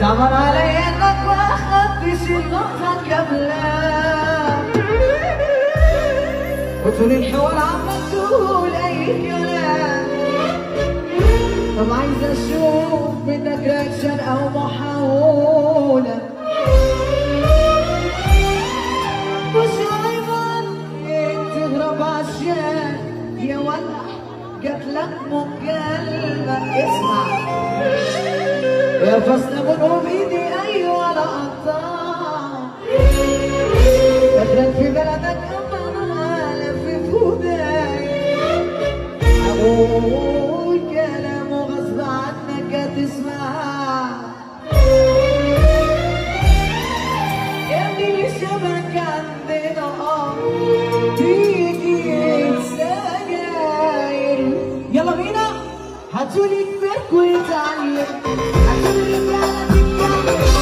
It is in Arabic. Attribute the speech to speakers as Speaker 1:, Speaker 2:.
Speaker 1: صعبان علي انك ما اخدتش النقطة قبلها وطول الحوار عمال تقول اي كلام. طب عايز اشوف منك رياكشن او محاولة مش عايزة تهرب عشان يا ولع جاتلك مكالمة. اسمع يا فصل منهم ايدي ايوه لا قطع فاكرك في بلدك اما لف فوداي اقول كلام وغصب عنك هتسمع يا ابني الشبك عندنا تيجي سجاير. يلا بينا هاتولي كبيرك ويتعلم هاتولي رجالتك